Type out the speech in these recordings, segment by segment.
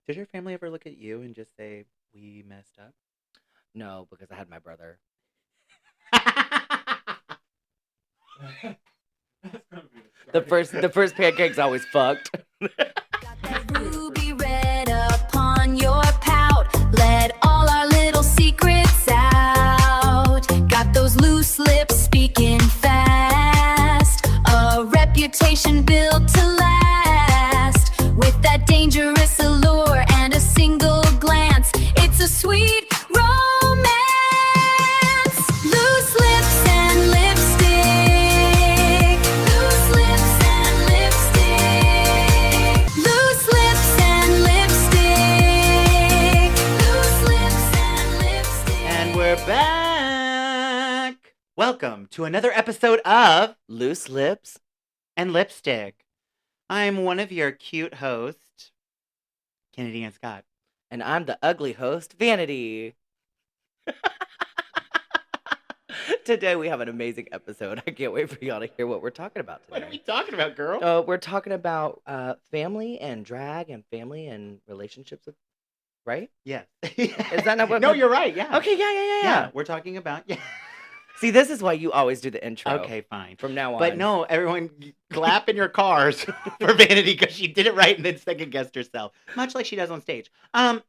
Did your family ever look at you and just say, "We messed up"? No, because I had my brother. The first pancake's always fucked. Got that ruby red upon your pout. Let all our little secrets out. Got those loose lips speaking fast. A reputation built to last. With that dangerous allure and a single glance. It's a sweet romance. Loose lips and lipstick. Loose lips and lipstick. Loose lips and lipstick. Loose lips and lipstick. And we're back. Welcome to another episode of Loose lips. And Lipstick. I'm one of your cute hosts, Kennedy Ann Scott. And I'm the ugly host, Vanity. Today we have an amazing episode. I can't wait for y'all to hear what we're talking about today. What are we talking about, girl? We're talking about family and drag and family and relationships with, right? Yes. Is that not what? No, you're right. Yeah. Okay, yeah. Yeah, we're talking about. Yeah. See, this is why you always do the intro. Okay, fine. From now on. But no, everyone clap in your cars for Vanity because she did it right and then second guessed herself, much like she does on stage. At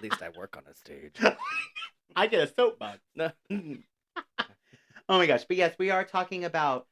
least I work on a stage. I get a soapbox. No. Oh my gosh. But yes, we are talking about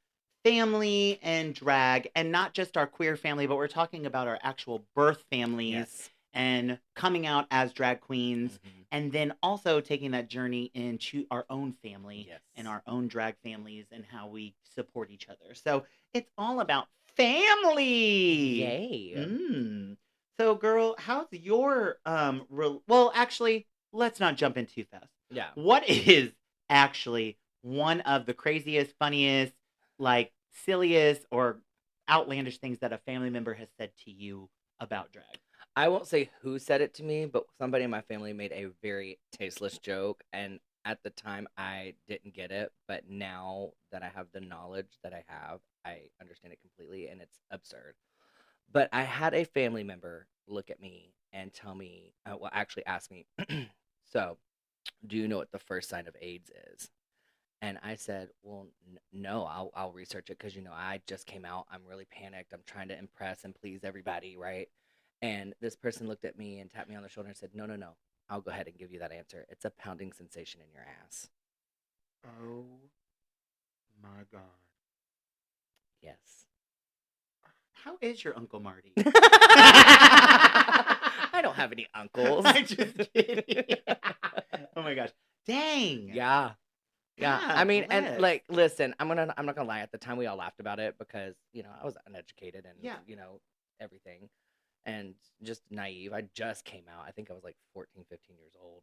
family and drag, and not just our queer family, but we're talking about our actual birth families Yes. and coming out as drag queens, Mhm. and then also taking that journey into our own family Yes. and our own drag families and how we support each other. So it's all about family. Yay. Mm. So, girl, how's your well, actually, let's not jump in too fast. Yeah. What is actually one of the craziest, funniest, like silliest or outlandish things that a family member has said to you about drag? I won't say who said it to me, but somebody in my family made a very tasteless joke, and at the time I didn't get it, but now that I have the knowledge that I have, I understand it completely, and it's absurd. But I had a family member look at me and tell me, well, actually ask me, so, do you know what the first sign of AIDS is? And I said, well, no, I'll research it because, I just came out. I'm really panicked. I'm trying to impress and please everybody, right? And this person looked at me and tapped me on the shoulder and said, no, no, no. I'll go ahead and give you that answer. It's a pounding sensation in your ass. Oh my God. Yes. How is your Uncle Marty? I don't have any uncles. I'm just kidding. Oh my gosh. Dang. Yeah. Yeah. God I mean, bless. and like, listen, I'm not gonna lie. At the time, we all laughed about it because I was uneducated and Yeah. everything, and just naive. I just came out. I think I was like 14, 15 years old.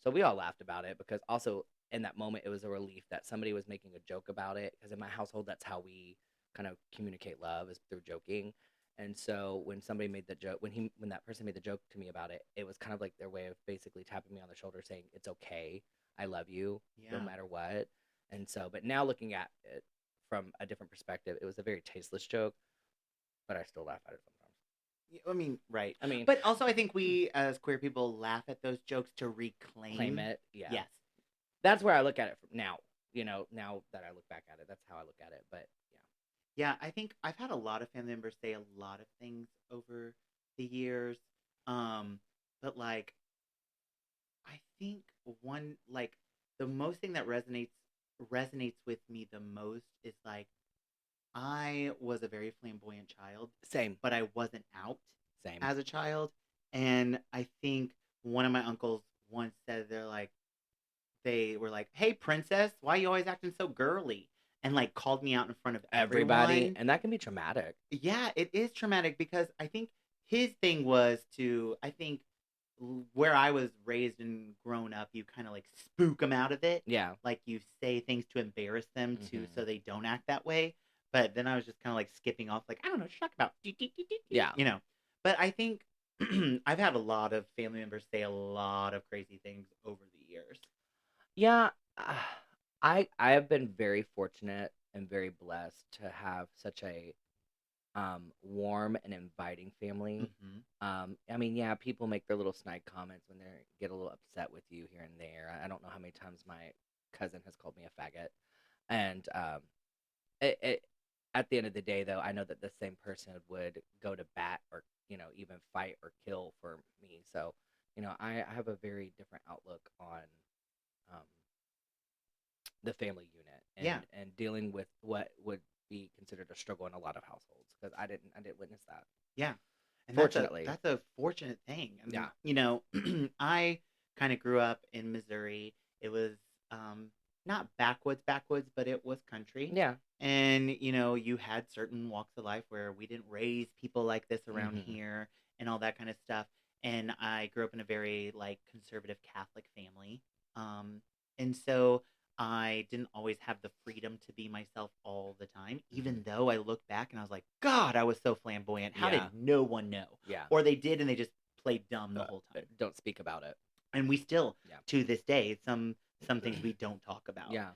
So we all laughed about it because also in that moment, it was a relief that somebody was making a joke about it. Because in my household, that's how we kind of communicate love is through joking. And so when somebody made the joke, when that person made the joke to me about it, it was kind of like their way of basically tapping me on the shoulder, saying it's okay. I love you no Yeah. matter what. And so, but now looking at it from a different perspective, it was a very tasteless joke, but I still laugh at it sometimes. I mean, right. I mean, But also, I think we as queer people laugh at those jokes to reclaim. claim it. Yeah. Yes. That's where I look at it from now. Now that I look back at it, that's how I look at it. But Yeah, I think I've had a lot of family members say a lot of things over the years. But like I think one like the most thing that resonates with me the most is like I was a very flamboyant child, same. but I wasn't out Same. as a child. And I think one of my uncles once said they were like, "Hey princess, why are you always acting so girly?" And like called me out in front of Everybody. everyone. And that can be traumatic. Yeah, it is traumatic because I think his thing was where I was raised and grown up, you kind of like spook them out of it. Yeah. Like you say things to embarrass them Mhm. so they don't act that way. But then I was just kind of like skipping off, like, I don't know, just talk about, Yeah. But I think I've had a lot of family members say a lot of crazy things over the years. Yeah. I have been very fortunate and very blessed to have such a warm and inviting family. I mean, yeah, people make their little snide comments when they get a little upset with you here and there. I don't know how many times my cousin has called me a faggot, and at the end of the day, though, I know that the same person would go to bat or even fight or kill for me. So, I have a very different outlook on um, the family unit Yeah. and dealing with what would be considered a struggle in a lot of households because I didn't witness that. Yeah. And Fortunately. that's a fortunate thing. I mean, Yeah. I kind of grew up in Missouri. It was not backwoods, but it was country. Yeah. And you had certain walks of life where we didn't raise people like this around here and all that kind of stuff. And I grew up in a very like conservative Catholic family. And so I didn't always have the freedom to be myself all the time, even though I look back and I was like, God, I was so flamboyant. How did no one know? Yeah. Or they did and they just played dumb the whole time. Don't speak about it. And we still, to this day, some things we don't talk about. Yeah.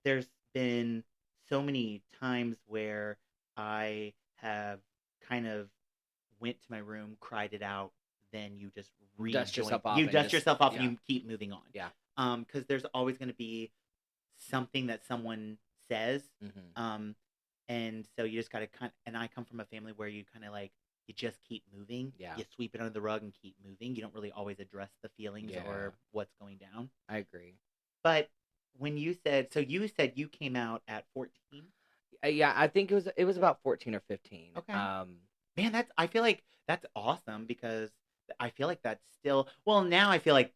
There's been so many times where I have kind of went to my room, cried it out, then you just dust yourself off. You dust yourself off and you keep moving on. Yeah. Because there's always going to be something that someone says. And so you just got to and I come from a family where you kind of like, you just keep moving. Yeah. You sweep it under the rug and keep moving. You don't really always address the feelings or what's going down. I agree. But when you said you came out at 14? Yeah, I think it was about 14 or 15. Okay. Man, I feel like that's awesome because I feel like that's still, well, now I feel like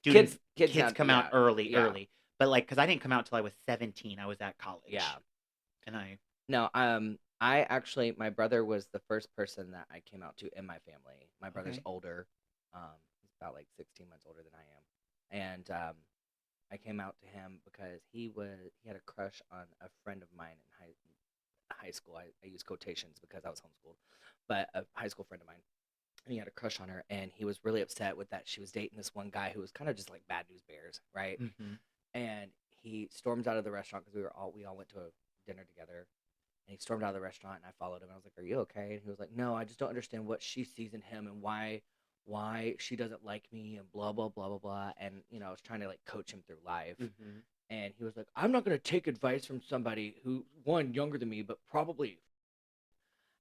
kids come out early. But like, because I didn't come out till I was 17. I was at college. Yeah. And No, I actually, my brother was the first person that I came out to in my family. My brother's older. He's about like 16 months older than I am. And I came out to him because he had a crush on a friend of mine in high school. I use quotations because I was homeschooled, but a high school friend of mine. And he had a crush on her, and he was really upset with that she was dating this one guy who was kind of just like bad news bears, right? And he storms out of the restaurant because we all went to a dinner together. And he stormed out of the restaurant, and I followed him. I was like, "Are you okay?" And he was like, "No, I just don't understand what she sees in him and why she doesn't like me and blah blah blah blah blah." And I was trying to like coach him through life. And he was like, "I'm not gonna take advice from somebody who one younger than me, but probably."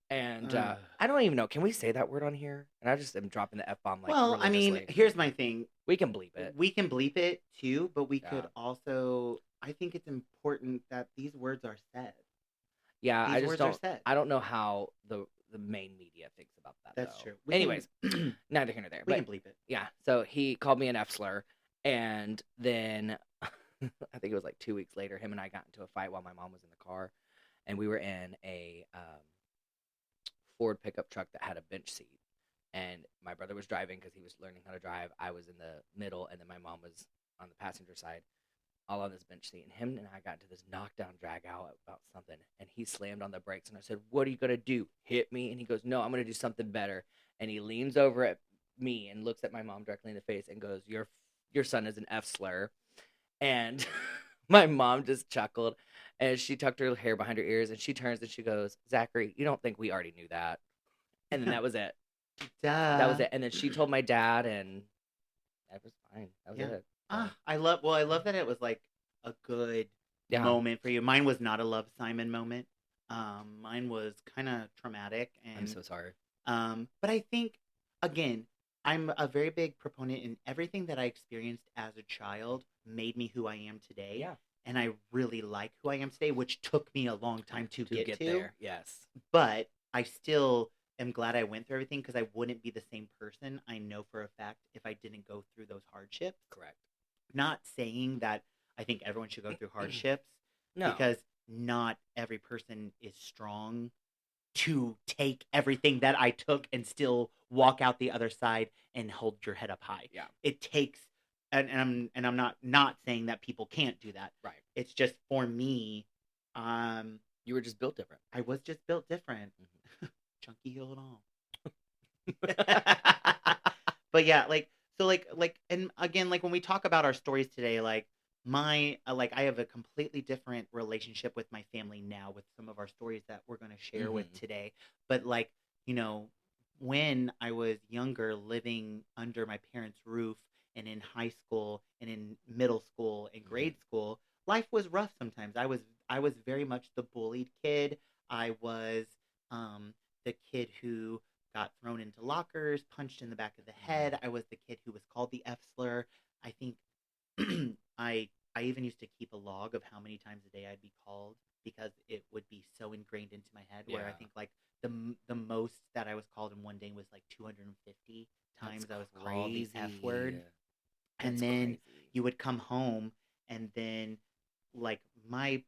And I don't even know. Can we say that word on here? And I just am dropping the F-bomb like. Well, I mean, here's my thing. We can bleep it. We can bleep it too, but we could also. I think it's important that these words are said. Yeah, I don't know how the main media thinks about that. That's though. true. Anyways, neither here nor there. We can bleep it. Yeah, so he called me an F slur, and then I think it was like 2 weeks later, him and I got into a fight while my mom was in the car, and we were in a Ford pickup truck that had a bench seat, and my brother was driving because he was learning how to drive. I was in the middle, and then my mom was on the passenger side, all on this bench seat. And him and I got into this knockdown drag out about something, and he slammed on the brakes, and I said, "What are you gonna do? Hit me?" And he goes, "No, I'm gonna do something better." And he leans over at me and looks at my mom directly in the face and goes, "Your son is an F slur." And my mom just chuckled, and she tucked her hair behind her ears, and she turns and she goes, "Zachary, you don't think we already knew that?" And then that was it. That was it. And then she told my dad, and that was fine. That was it. I love that it was like a good moment for you. Mine was not a love Simon moment. Mine was kind of traumatic, and I'm so sorry. But I think, again, I'm a very big proponent in everything that I experienced as a child made me who I am today. Yeah. And I really like who I am today, which took me a long time to get to. There. Yes. But I still am glad I went through everything because I wouldn't be the same person, I know for a fact, if I didn't go through those hardships. Correct. Not saying that I think everyone should go through hardships. No. Because not every person is strong to take everything that I took and still walk out the other side and hold your head up high. Yeah. It takes, and I'm not saying that people can't do that. Right. It's just for me, you were just built different. I was just built different. Chunky heel and all. But yeah, and again, like when we talk about our stories today, like I have a completely different relationship with my family now with some of our stories that we're going to share with Mm-hmm. today. But you know, when I was younger, living under my parents' roof and in high school and in middle school and Mm-hmm. grade school, life was rough sometimes. I was very much the bullied kid. I was the kid who got thrown into lockers, punched in the back of the Mm-hmm. head. I was the kid who was called the F slur. I think I even used to keep a log of how many times a day I'd be called because it would be so ingrained into my head. Where I Yeah. think the most that I was called in one day was like 250 That's times I was called the F crazy. word, and That's then crazy. you would come home, and then my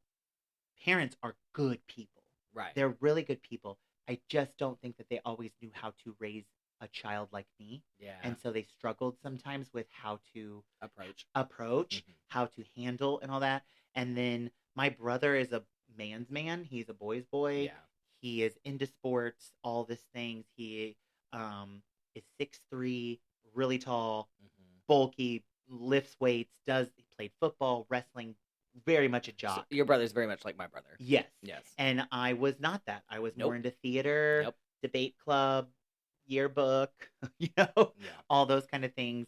parents are good people. Right. They're really good people. I just don't think that they always knew how to raise a child like me. Yeah. And so they struggled sometimes with how to Approach. approach, Mm-hmm. how to handle, and all that. And then my brother is a man's man. He's a boy's boy. Yeah. He is into sports, all these things. He is 6'3", really tall, Mm-hmm. bulky, lifts weights, he played football, wrestling, very much a So jock. your brother's very much like my brother. Yes. Yes. And I was not that. I was more Nope. into theater, Nope. debate club, yearbook, you know, Yeah. all those kind of things.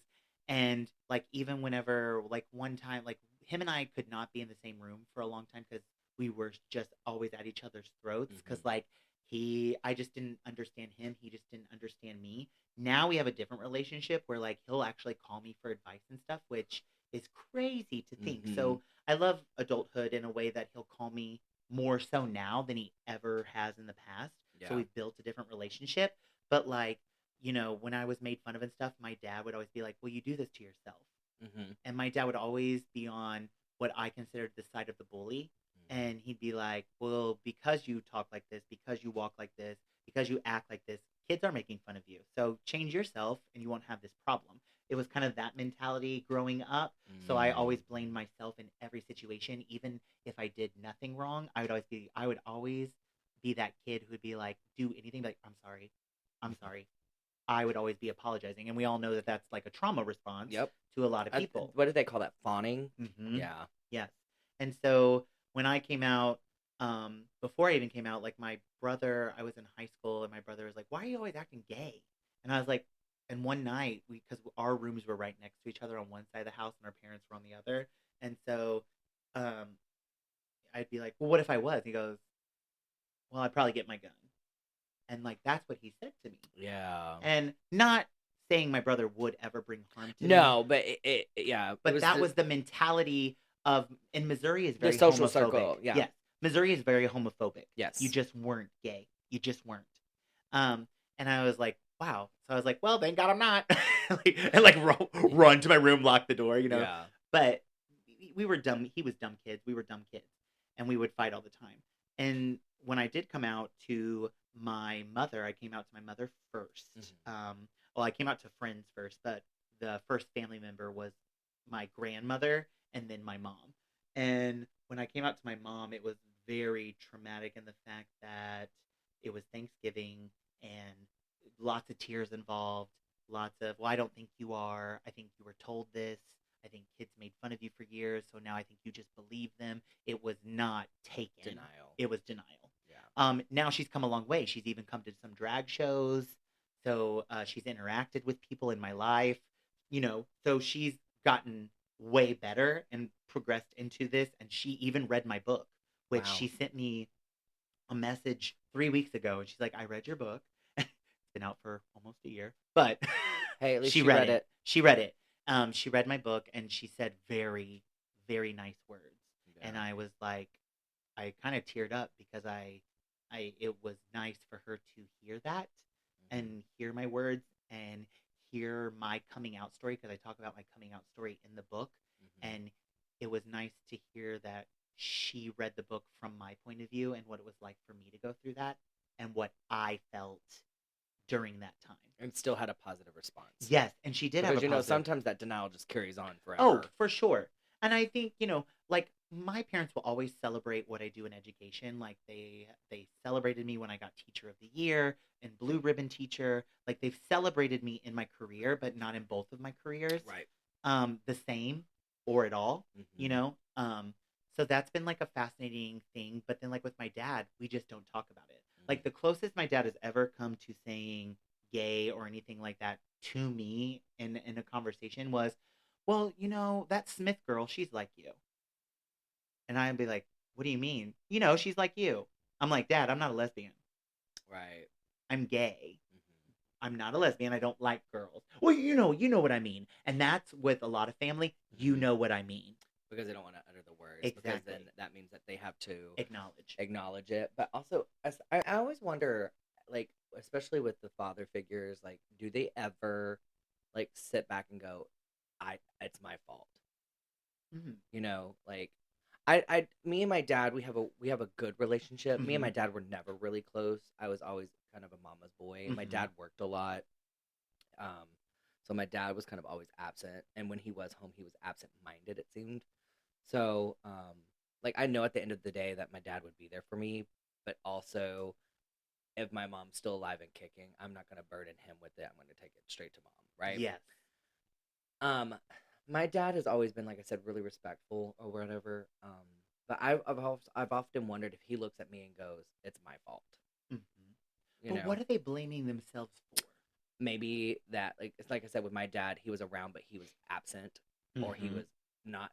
And even whenever one time him and I could not be in the same room for a long time because we were just always at each other's throats Mm-hmm. because I just didn't understand him, he just didn't understand me. Now we have a different relationship where he'll actually call me for advice and stuff, which is crazy to think. Mm-hmm. So I love adulthood in a way that he'll call me more so now than he ever has in the past. Yeah. So we've built a different relationship. But when I was made fun of and stuff, my dad would always be like, "Well, you do this to yourself." Mm-hmm. And my dad would always be on what I considered the side of the bully. Mm-hmm. And he'd be like, "Well, because you talk like this, because you walk like this, because you act like this, kids are making fun of you. So change yourself and you won't have this problem." It was kind of that mentality growing up. So I always blamed myself in every situation, even if I did nothing wrong. I would always be that kid who would be like, do anything, like, "I'm sorry, I'm sorry." I would always be apologizing, and we all know that that's like a trauma response Yep. to a lot of people. What do they call that? Fawning. Mm-hmm. Yeah. Yes. And so when I came out, before I even came out, my brother, I was in high school, and my brother was like, "Why are you always acting gay?" And I was like, and one night, because our rooms were right next to each other on one side of the house, and our parents were on the other, and so um, I'd be like, "Well, what if I was?" He goes, "Well, I'd probably get my gun." And that's what he said to me. Yeah. And not saying my brother would ever bring harm to me. No, but yeah. But that was the mentality of, in Missouri is the very social homophobic. circle. Yeah. Yes. Missouri is very homophobic. Yes. You just weren't gay. You just weren't. And I was like, wow. So I was like, well, thank God I'm not. Run to my room, lock the door, Yeah. But we were dumb. He was dumb kids. We were dumb kids. And we would fight all the time. And when I did come out to my mother, I came out to my mother first. Mm-hmm. Well, I came out to friends first, but the first family member was my grandmother and then my mom. And when I came out to my mom, it was very traumatic in the fact that it was Thanksgiving and lots of tears involved. Lots of, "Well, I don't think you are. I think you were told this. I think kids made fun of you for years, so now I think you just believe them." It was not taken. Denial. It was denial. Yeah. Now she's come a long way. She's even come to some drag shows. So she's interacted with people in my life, so she's gotten way better and progressed into this. And she even read my book, which Wow. she sent me a message 3 weeks ago. And she's like, "I read your book." It's been out for almost a year, but Hey, at least she she read read it. She read it. She read my book and she said very, very nice words. Yeah. And I was like, I kind of teared up because it was nice for her to hear that and hear my words and hear my coming out story, because I talk about my coming out story in the book. Mm-hmm. And it was nice to hear that she read the book from my point of view and what it was like for me to go through that and what I felt during that time. And still had a positive response. Yes, and she did have a positive. Sometimes that denial just carries on forever. Oh, for sure. And I think, my parents will always celebrate what I do in education. They celebrated me when I got Teacher of the Year and Blue Ribbon Teacher. They've celebrated me in my career, but not in both of my careers. Right. The same. or at all, you Mm-hmm. know? So that's been like a fascinating thing. But then, like with my dad, we just don't talk about it. Like the closest my dad has ever come to saying gay or anything like that to me in a conversation was, well, that Smith girl, she's like you. And I'd be like, what do you mean? She's like you. I'm like, Dad, I'm not a lesbian. Right. I'm gay. Mm-hmm. I'm not a lesbian. I don't like girls. Well, you know what I mean. And that's with a lot of family. You Mm-hmm. know what I mean. Because they don't want to utter the words. Because then Exactly. that means that they have to Acknowledge. acknowledge it. But also, I always wonder, like, especially with the father figures, like, do they ever, like, sit back and go, it's my fault? Mhm. Like, me and my dad, we have a good relationship. Me and my Mhm. dad were never really close. I was always kind of a mama's boy. My Mhm. dad worked a lot. Um, so my dad was kind of always absent, and when he was home, he was absent-minded, it seemed. So, like, I know at the end of the day that my dad would be there for me, but also if my mom's still alive and kicking, I'm not going to burden him with it. I'm going to take it straight to mom, right? Yes. Um, my dad has always been, like I said, really respectful or whatever. But I've often wondered if he looks at me and goes, "It's my fault," Mhm. you But know. what are they blaming themselves for? Maybe that, like, it's like I said with my dad, he was around, but he was absent, or he Mhm. was not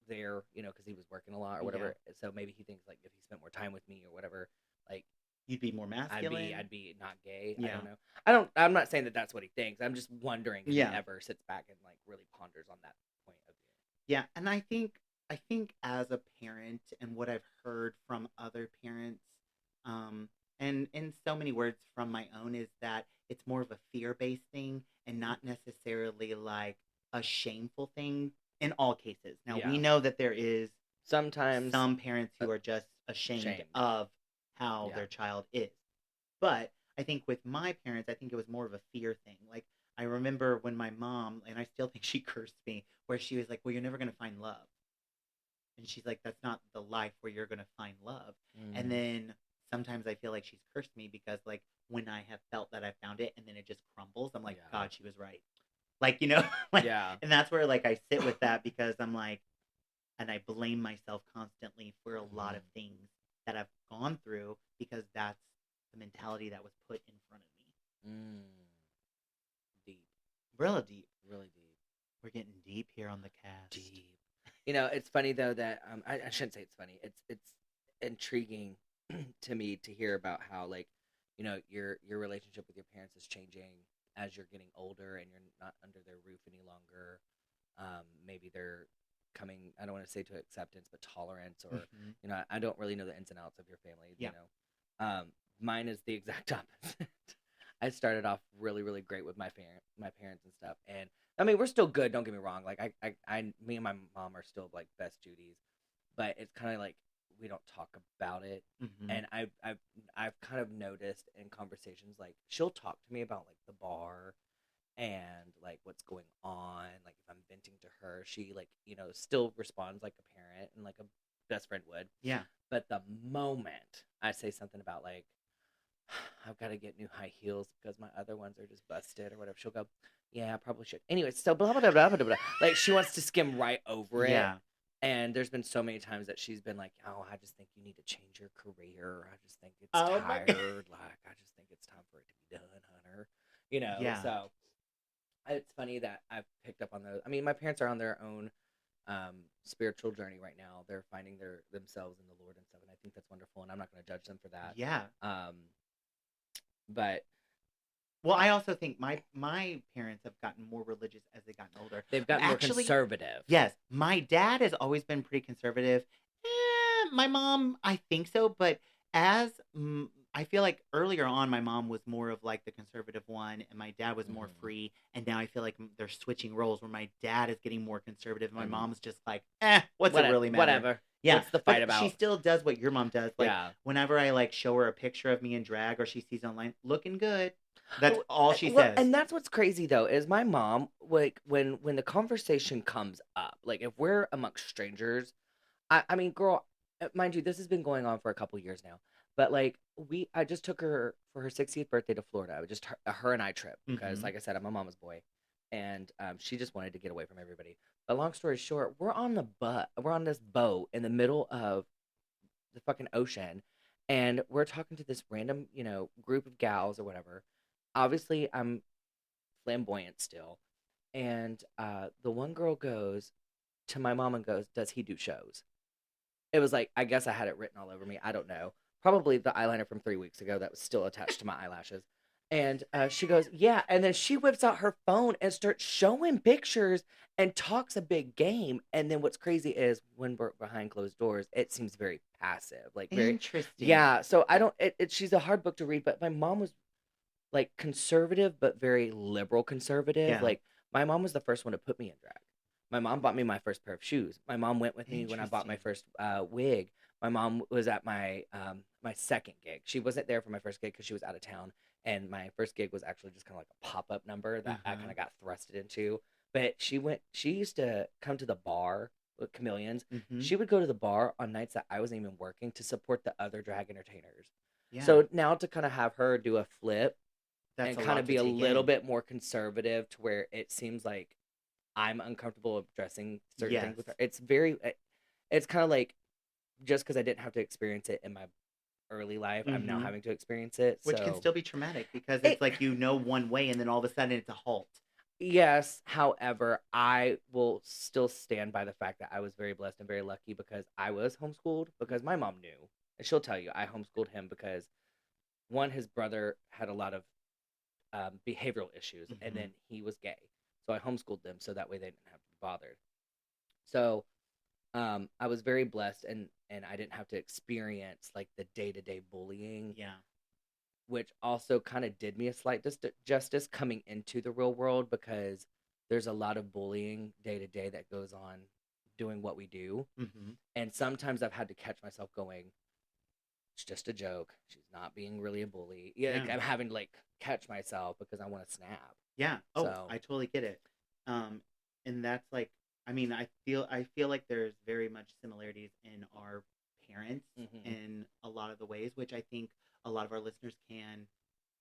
there, because he was working a lot or Yeah. whatever. So maybe he thinks like if he spent more time with me or whatever, like You'd be more masculine. I'd be not gay. I Yeah. don't know. I'm not saying that that's what he thinks. I'm just wondering if he Yeah. ever sits back and like really ponders on that point of view. Yeah, and I think as a parent and what I've heard from other parents, and in so many words from my own is that it's more of a fear-based thing and not necessarily like a shameful thing in all cases. Now we Yeah. know that there is Sometimes some parents uh, who are just ashamed shamed. of how Yeah. their child is. But I think with my parents, I think it was more of a fear thing. Like I remember when my mom, and I still think she cursed me, where she was like, "Well, you're never gonna find love," and she's like, "That's not the life where you're gonna find love." And Mm. then sometimes I feel like she's cursed me because like when I have felt that I found it and then it just crumbles, I'm like, Yeah. God, she was right. Like like, Yeah. and that's where like I sit with that because I'm like, and I blame myself constantly for a lot of things that I've gone through because that's the mentality that was put in front of me. Mm. Deep. Real deep. Really deep. We're getting deep here on the cast. Deep. It's funny though that I shouldn't say it's funny. It's intriguing to me to hear about how like your relationship with your parents is changing as you're getting older and you're not under their roof any longer. Maybe they're coming. I don't want to say to acceptance, but tolerance, or Mhm. I don't really know the ins and outs of your family. Yeah. Mine is the exact opposite. I started off really, really great with my parents and stuff, and I mean we're still good. Don't get me wrong. Like me and my mom are still like best Judies, but it's kind of like we don't talk about it. Mhm. And I've kind of noticed in conversations like she'll talk to me about like the bar and like what's going on. Like if I'm venting to her, she like still responds like a parent and like a best friend would. Yeah. But the moment I say something about like I've got to get new high heels because my other ones are just busted or whatever, she'll go, "Yeah, I probably should." Anyway, so blah blah blah blah blah blah. Like she wants to skim right over it. Yeah. And there's been so many times that she's been like, "Oh, I just think you need to change your career. I just think it's Oh my tired. God. Like, I just think it's time for it to be done, Hunter." Yeah. So it's funny that I've picked up on those. I mean, my parents are on their own spiritual journey right now. They're finding themselves in the Lord and stuff, and I think that's wonderful. And I'm not going to judge them for that. Yeah. But Well, I also think my parents have gotten more religious as they've gotten older. they've gotten more Actually, conservative. yes, my dad has always been pretty conservative. My mom, I think so, but I feel like earlier on, my mom was more of like the conservative one, and my dad was more Mhm. free. And now I feel like they're switching roles, where my dad is getting more conservative, and my Mhm. mom's just like, what's it really matter? Whatever. Yeah, What's the fight but about? she still does what your mom does. Like Yeah. whenever I like show her a picture of me in drag, or she sees online, looking good. That's all she Well, says. and that's what's crazy though is my mom like when the conversation comes up, like if we're amongst strangers, I mean, girl, mind you, this has been going on for a couple years now, but like I just took her for her 60th birthday to Florida. Just her and I trip because, Mhm. like I said, I'm a mama's boy, and she just wanted to get away from everybody. But long story short, we're on this boat in the middle of the fucking ocean, and we're talking to this random, group of gals or whatever. Obviously, I'm flamboyant still, and the one girl goes to my mom and goes, "Does he do shows?" It was like, I guess I had it written all over me. I don't know. Probably the eyeliner from 3 weeks ago that was still attached to my eyelashes. And she goes, "Yeah." And then she whips out her phone and starts showing pictures and talks a big game. And then what's crazy is when we're behind closed doors, it seems very passive, like very, Interesting. yeah. So I don't, she's a hard book to read, but my mom was like conservative, but very liberal conservative. Yeah. Like my mom was the first one to put me in drag. My mom bought me my first pair of shoes. My mom went with me when I bought my first wig. My mom was at my my second gig. She wasn't there for my first gig because she was out of town, and my first gig was actually just kind of like a pop up number that I kind of got thrusted into. But she went. She used to come to the bar with Chameleons. She would go to the bar on nights that I wasn't even working to support the other drag entertainers. Yeah. So now to kind of have her do a flip That's and a kind lot of to be a take little in. bit more conservative to where it seems like I'm uncomfortable addressing certain things with her. It's very, it's kind of like just because I didn't have to experience it in my early life, I'm now having to experience it. Which so can still be traumatic because it's like one way and then all of a sudden it's a halt. Yes, however, I will still stand by the fact that I was very blessed and very lucky because I was homeschooled because my mom knew. And she'll tell you, I homeschooled him because one, his brother had a lot of behavioral issues, and then he was gay. So I homeschooled them so that way they didn't have to be bothered. So I was very blessed, and I didn't have to experience like the day-to-day bullying. Yeah. Which also kind of did me a slight justice coming into the real world because there's a lot of bullying day-to-day that goes on doing what we do. And sometimes I've had to catch myself going, it's just a joke. She's not being really a bully. Yeah. Like, I'm having to like catch myself because I want to snap. Yeah. Oh, so. I totally get it. And that's like, I mean, I feel like there's very much similarities in our parents in a lot of the ways, which I think a lot of our listeners can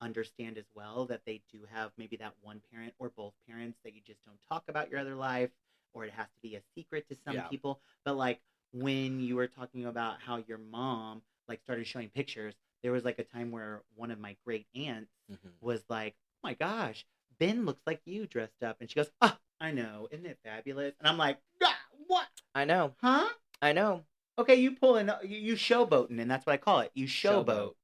understand as well, that they do have maybe that one parent or both parents that you just don't talk about your other life, or it has to be a secret to some people. But like when you were talking about how your mom like started showing pictures, there was like a time where one of my great aunts was like, "Oh my gosh, Ben looks like you dressed up," and she goes, "Oh, I know, isn't it fabulous?" And I'm like, "Ah, what? I know, huh? I know." Okay, you showboating, and that's what I call it. You showboat.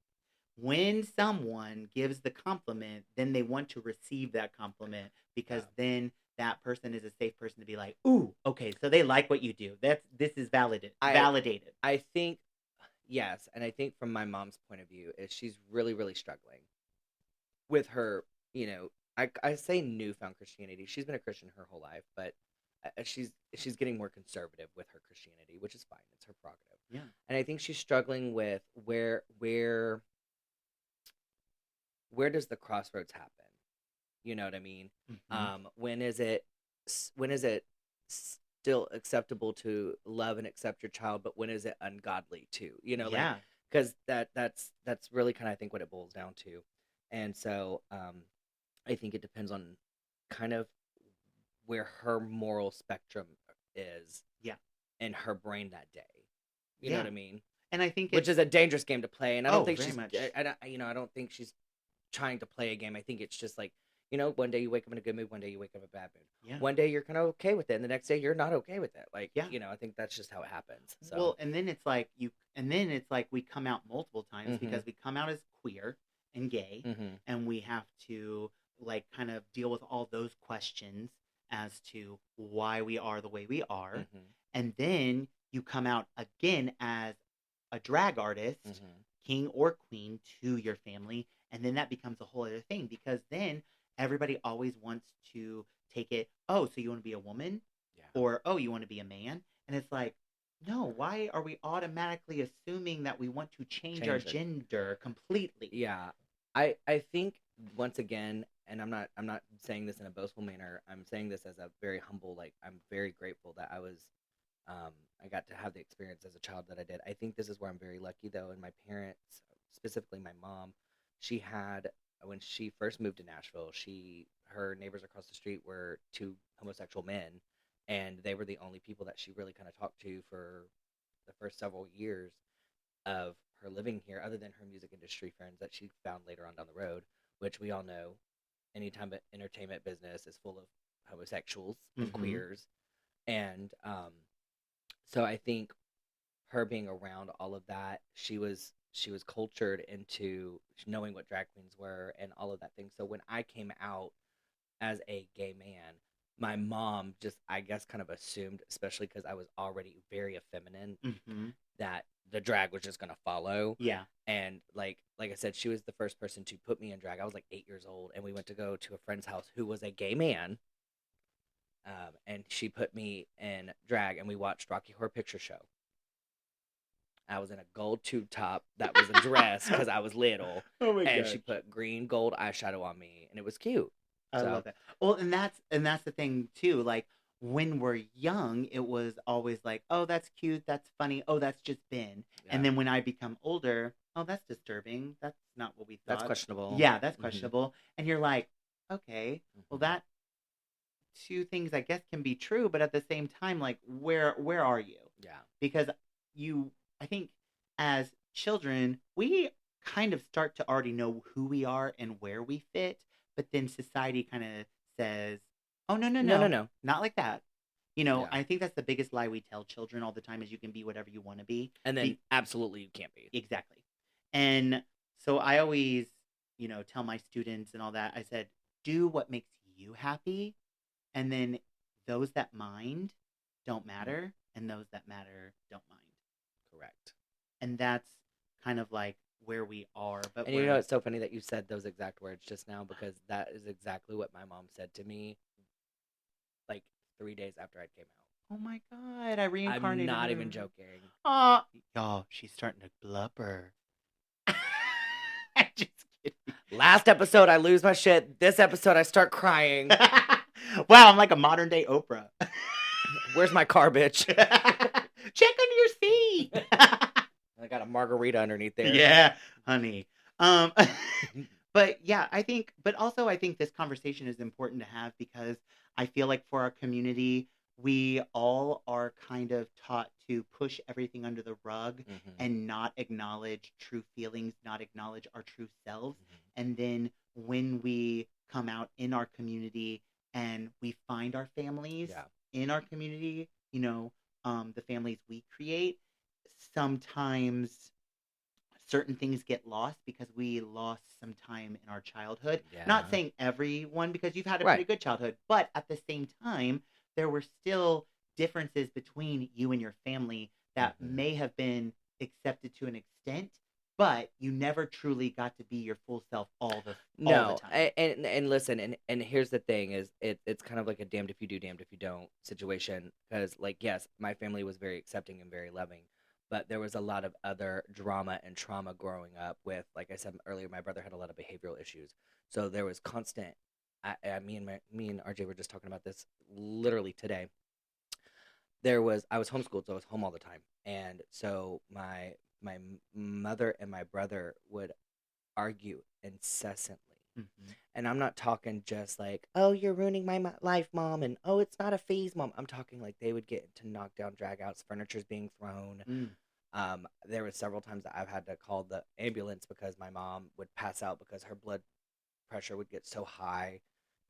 When someone gives the compliment, then they want to receive that compliment because then that person is a safe person to be like, "Ooh, okay, so they like what you do. This is validated." I think, yes, and I think from my mom's point of view is she's really, really struggling with her, I say newfound Christianity. She's been a Christian her whole life, but she's getting more conservative with her Christianity, which is fine. It's her prerogative. Yeah. And I think she's struggling with where does the crossroads happen? You know what I mean? When is it still acceptable to love and accept your child, but when is it ungodly too? Yeah. Because that's really kind of I think what it boils down to. And so I think it depends on kind of where her moral spectrum is in her brain that day. You know what I mean? And I think which is a dangerous game to play. And I don't think very she's much. I don't think she's trying to play a game. I think it's just like, one day you wake up in a good mood, one day you wake up in a bad mood. Yeah. One day you're kind of okay with it, and the next day you're not okay with it. Like, I think that's just how it happens. So. Well, and then it's like we come out multiple times because we come out as queer and gay, and we have to like kind of deal with all those questions as to why we are the way we are. And then you come out again as a drag artist, king or queen, to your family, and then that becomes a whole other thing because then everybody always wants to take it, "Oh, so you want to be a woman?" Or, "Oh, you want to be a man?" And it's like, no, why are we automatically assuming that we want to change our gender completely? Yeah. I think once again, and I'm not saying this in a boastful manner, I'm saying this as a very humble, like I'm very grateful that I got to have the experience as a child that I did. I think this is where I'm very lucky though, and my parents, specifically my mom, she had, when she first moved to Nashville, her neighbors across the street were two homosexual men, and they were the only people that she really kind of talked to for the first several years of her living here, other than her music industry friends that she found later on down the road, which we all know anytime the entertainment business is full of homosexuals and Mm-hmm. queers. And so I think her being around all of that, she was cultured into knowing what drag queens were and all of that thing. So when I came out as a gay man, my mom just, I guess, kind of assumed, especially because I was already very effeminate, Mm-hmm. that the drag was just gonna follow. Yeah. And like I said, she was the first person to put me in drag. I was like 8 years old, and we went to go to a friend's house who was a gay man. And she put me in drag, and we watched Rocky Horror Picture Show. I was in a gold tube top that was a dress because I was little, Oh my and gosh. she put green gold eyeshadow on me, and it was cute. I So love that. Well, and that's the thing too. Like when we're young, it was always like, oh, that's cute, that's funny, oh, that's just Ben. And yeah, then when I become older, oh, that's disturbing. That's not what we that's thought. questionable. Yeah, that's Mhm, questionable. And you're like, okay, well, mhm. that two things I guess can be true, but at the same time, like, where are you? Yeah, Because I think as children, we kind of start to already know who we are and where we fit, but then society kind of says, oh, no, no, no, no, no, no. not like that. Yeah, I think that's the biggest lie we tell children all the time is you can be whatever you want to be. and then absolutely you can't be. Exactly. And so I always, tell my students and all that, I said, do what makes you happy. And then those that mind don't matter, and those that matter don't mind. Correct. And that's kind of like where we are. But And it's so funny that you said those exact words just now, because that is exactly what my mom said to me like 3 days after I came out. oh my god, I I'm reincarnated not her. even joking. Oh, y'all, she's starting to blubber. Just kidding. Last episode, I lose my shit. This episode, I start crying. Wow, I'm like a modern day Oprah. Where's my car, bitch? Check under your seat. I got a margarita underneath there. Yeah, honey. But yeah, but also I think this conversation is important to have because I feel like for our community, we all are kind of taught to push everything under the rug Mhm, and not acknowledge true feelings, not acknowledge our true selves. mhm. And then when we come out in our community and we find our families Yeah. in our community, the families we create, sometimes certain things get lost because we lost some time in our childhood. Not Yeah. saying everyone, because you've had a Right. pretty good childhood, but at the same time, there were still differences between you and your family that Mhm. may have been accepted to an extent, but you never truly got to be your full self all the No, time. and listen, and here's the thing: is it's kind of like a damned if you do, damned if you don't situation. Because yes, my family was very accepting and very loving, but there was a lot of other drama and trauma growing up. With, like I said earlier, my brother had a lot of behavioral issues, so there was constant. Me and RJ were just talking about this literally today. I was homeschooled, so I was home all the time, and so my mother and my brother would argue incessantly. Mhm. And I'm not talking just like, oh, you're ruining my life, mom, and oh, it's not a phase, mom. I'm talking like they would get into knockdown, drag outs, furniture's being thrown. There were several times that I've had to call the ambulance because my mom would pass out because her blood pressure would get so high,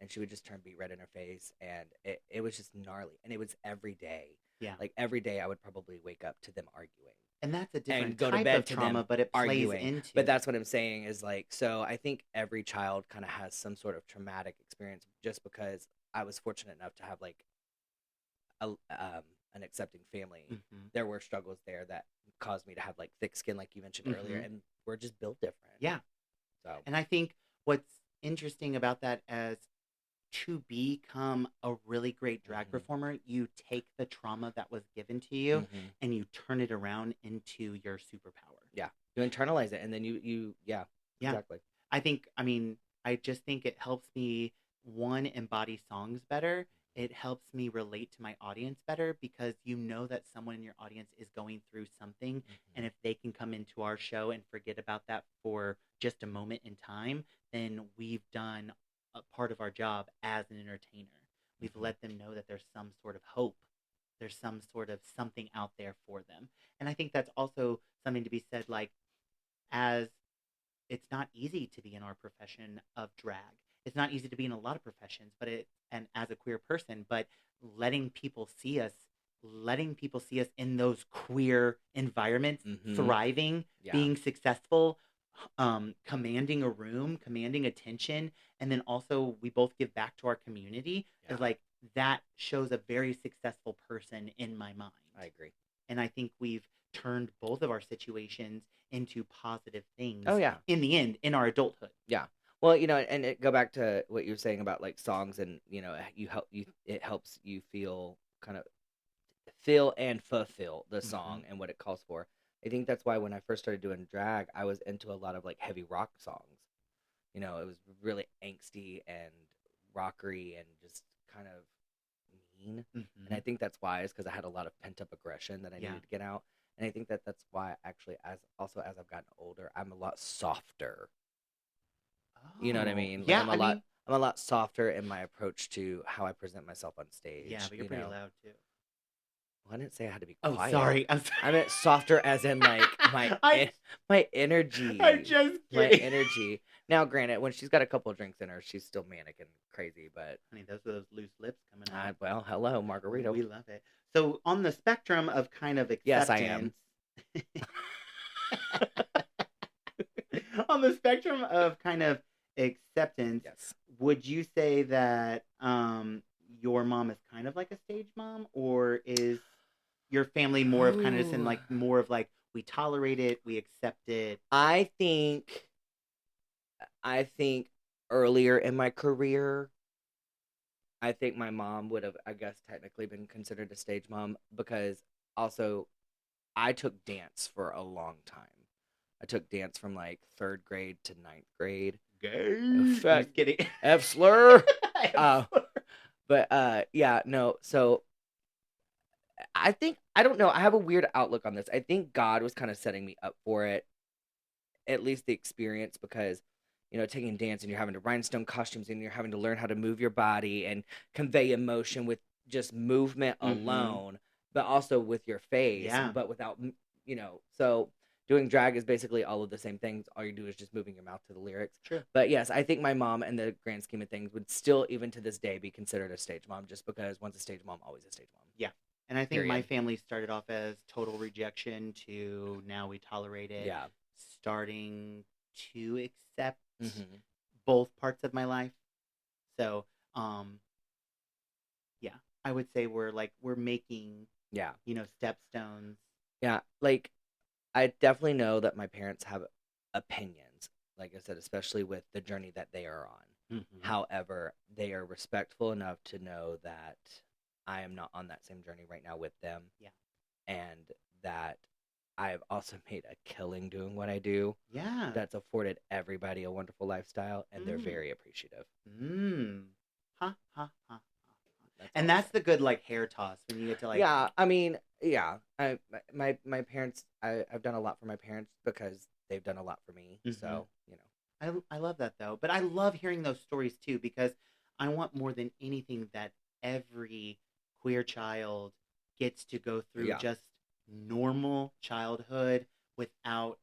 and she would just turn beet red in her face, and it was just gnarly, and it was every day. Yeah. Like every day, I would probably wake up to them arguing And that's a and different go to type bed of to trauma, them but it plays arguing. into But that's what I'm saying is like, so I think every child kind of has some sort of traumatic experience just because I was fortunate enough to have like an accepting family. Mhm. There were struggles there that caused me to have like thick skin, like you mentioned earlier, Mhm. and we're just built different. Yeah. So, And I think what's interesting about that as to become a really great drag Mhm. performer, you take the trauma that was given to you mhm. and you turn it around into your superpower. Yeah, you internalize it, and then you Yeah. exactly. I just think it helps me, one, embody songs better. It helps me relate to my audience better because you know that someone in your audience is going through something. And if they can come into our show and forget about that for just a moment in time, then we've done a part of our job as an entertainer. We've let them know that there's some sort of hope. There's some sort of something out there for them. And I think that's also something to be said, like, as it's not easy to be in our profession of drag. It's not easy to be in a lot of professions, and as a queer person, but letting people see us, in those queer environments, thriving, being successful, commanding a room, commanding attention, and then also we both give back to our community. Is like that shows a very successful person in my mind. I agree. And I think we've turned both of our situations into positive things. Oh, yeah. In the end, in our adulthood. Yeah. Well, and go back to what you were saying about like songs and, it helps you feel kind of feel and fulfill the song and what it calls for. I think that's why when I first started doing drag, I was into a lot of like heavy rock songs. It was really angsty and rockery and just kind of mean. And I think that's why is because I had a lot of pent up aggression that I needed to get out. And I think that's why actually as I've gotten older, I'm a lot softer. Oh. You know what I mean? Like, yeah, I'm a lot softer in my approach to how I present myself on stage. Yeah, but you're pretty loud too. Well, I didn't say I had to be quiet. Oh, sorry. I meant softer as in like my energy. I'm just kidding. My energy. Now, granted, when she's got a couple of drinks in her, she's still manic and crazy, but... Honey, those are those loose lips coming out. Well, hello, Margarita. We love it. So, on the spectrum of kind of acceptance... Yes, I am. On the spectrum of kind of acceptance, yes. Would you say that your mom is kind of like a stage mom? Or is your family more of kind of just in like, more of like, we tolerate it, we accept it? I think earlier in my career, I think my mom would have, I guess, technically been considered a stage mom because also I took dance for a long time. I took dance from like 3rd grade to 9th grade. Just kidding. F slur. But yeah, no. So I don't know. I have a weird outlook on this. I think God was kind of setting me up for it, at least the experience, because taking dance and you're having to rhinestone costumes and you're having to learn how to move your body and convey emotion with just movement alone, but also with your face, but without, so doing drag is basically all of the same things. All you do is just moving your mouth to the lyrics. True. But yes, I think my mom, in the grand scheme of things, would still, even to this day, be considered a stage mom, just because once a stage mom, always a stage mom. Yeah. And I think my family started off as total rejection to now we tolerate it. Yeah. Starting to accept both parts of my life. So, yeah, I would say we're making, stepstones. Yeah. Like, I definitely know that my parents have opinions, like I said, especially with the journey that they are on. However, they are respectful enough to know that I am not on that same journey right now with them. Yeah. And that I've also made a killing doing what I do. Yeah. That's afforded everybody a wonderful lifestyle, and they're very appreciative. Ha, ha, ha. And that's the good, like, hair toss when you get to, like... Yeah, I mean, yeah. My parents, I've done a lot for my parents because they've done a lot for me. So, I love that, though. But I love hearing those stories, too, because I want more than anything that every queer child gets to go through just normal childhood without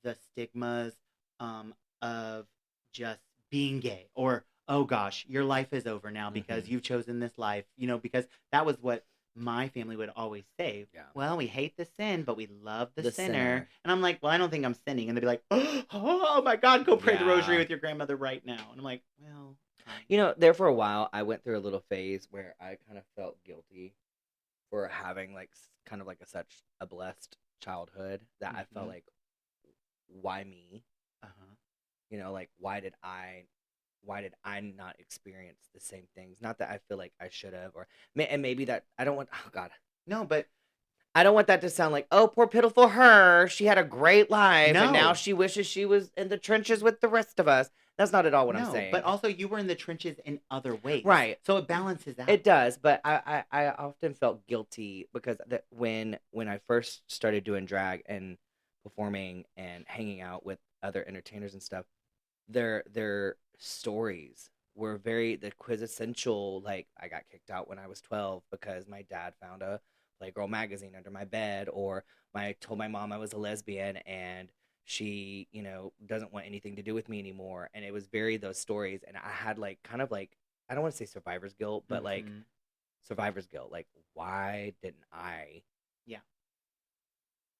the stigmas of just being gay or, oh gosh, your life is over now because you've chosen this life, because that was what my family would always say. Yeah. Well, we hate the sin, but we love the sinner. And I'm like, well, I don't think I'm sinning. And they'd be like, oh my God, go pray the rosary with your grandmother right now. And I'm like, well, there for a while, I went through a little phase where I kind of felt guilty for having like kind of like such a blessed childhood that I felt like, why me? Like why did I not experience the same things? Not that I feel like I should have, and maybe that I don't want. Oh God, no, but I don't want that to sound like, oh, poor pitiful her. She had a great life, no. And now she wishes she was in the trenches with the rest of us. That's not at all what I'm saying. But also, you were in the trenches in other ways, right? So it balances out. It does, but I often felt guilty because when I first started doing drag and performing and hanging out with other entertainers and stuff, their stories were very the quintessential. Like, I got kicked out when I was 12 because my dad found a Playgirl magazine under my bed, or I told my mom I was a lesbian and she, doesn't want anything to do with me anymore. And it was very those stories. And I had like kind of like, I don't want to say survivor's guilt, but like Mm-hmm. survivor's guilt. Like, why didn't I? Yeah.